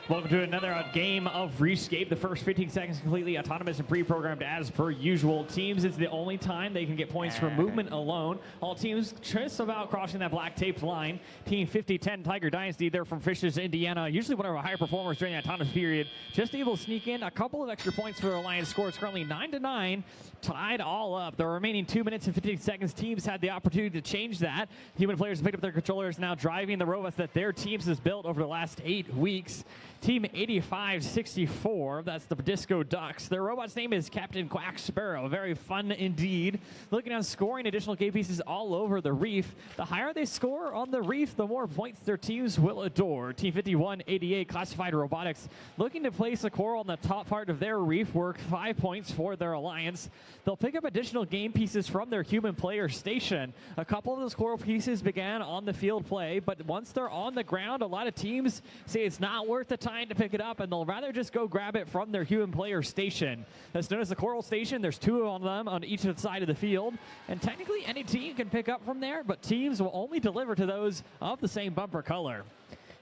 Welcome to another game of Rescape. The first 15 seconds completely autonomous and pre-programmed as per usual. Teams is the only time they can get points for movement alone. All teams just about crossing that black taped line. Team 5010 Tiger Dynasty, they're from FIRST Indiana. Usually one of our high performers during that autonomous period. Just able to sneak in a couple of extra points for the Alliance. Score is currently 9-9, tied all up. The remaining 2 minutes and 15 seconds, teams had the opportunity to change that. Human players picked up their controllers, now driving the robots that their teams has built over the last 8 weeks. Team 8564, that's the Disco Ducks. Their robot's name is Captain Quack Sparrow. Very fun indeed. Looking at scoring additional game pieces all over the reef. The higher they score on the reef, the more points their teams will adore. Team 5188 Classified Robotics looking to place a coral on the top part of their reef, work 5 points for their alliance. They'll pick up additional game pieces from their human player station. A couple of those coral pieces began on the field play, but once they're on the ground, a lot of teams say it's not worth the time to pick it up, and they'll rather just go grab it from their human player station. That's known as the coral station. There's 2 of them on each side of the field, and technically any team can pick up from there, but teams will only deliver to those of the same bumper color.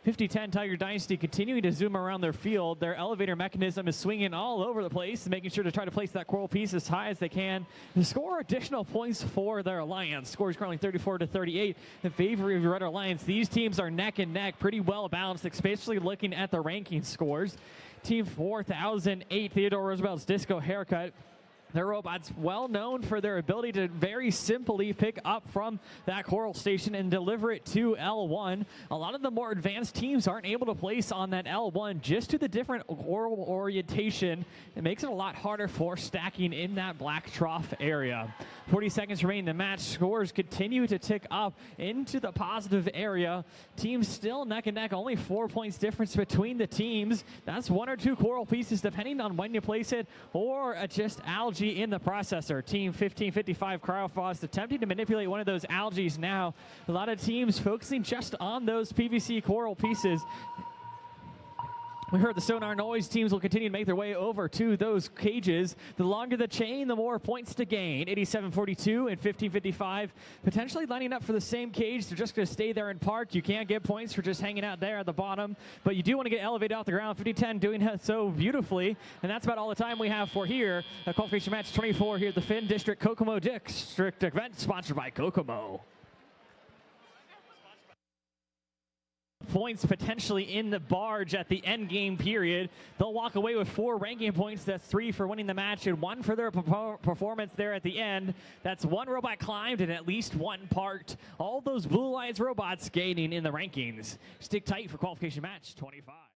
5010 Tiger Dynasty continuing to zoom around their field. Their elevator mechanism is swinging all over the place, making sure to try to place that coral piece as high as they can to score additional points for their alliance. Score is currently 34-38 in favor of your Red Alliance. These teams are neck and neck, pretty well balanced, especially looking at the ranking scores. Team 4008 Theodore Roosevelt's Disco Haircut. Their robot's well known for their ability to very simply pick up from that coral station and deliver it to L1. A lot of the more advanced teams aren't able to place on that L1 just to the different coral orientation. It makes it a lot harder for stacking in that black trough area. 40 seconds remain in the match. Scores continue to tick up into the positive area. Teams still neck and neck, only 4 points difference between the teams. That's 1 or 2 coral pieces depending on when you place it, or just algae in the processor. Team 1555 Cryofrost attempting to manipulate one of those algae now. A lot of teams focusing just on those PVC coral pieces. We heard the sonar noise. Teams will continue to make their way over to those cages. The longer the chain, the more points to gain. 8742 and 1555 potentially lining up for the same cage. They're just going to stay there and park. You can't get points for just hanging out there at the bottom, but you do want to get elevated off the ground. 5010 doing that so beautifully, and that's about all the time we have for here. A qualification match 24 here at the Finn District Kokomo District event, sponsored by Kokomo. Points potentially in the barge at the end game period. They'll walk away with 4 ranking points. That's 3 for winning the match and 1 for their performance there at the end. That's 1 robot climbed and at least 1 parked. All those Blue Alliance robots gaining in the rankings. Stick tight for qualification match 25.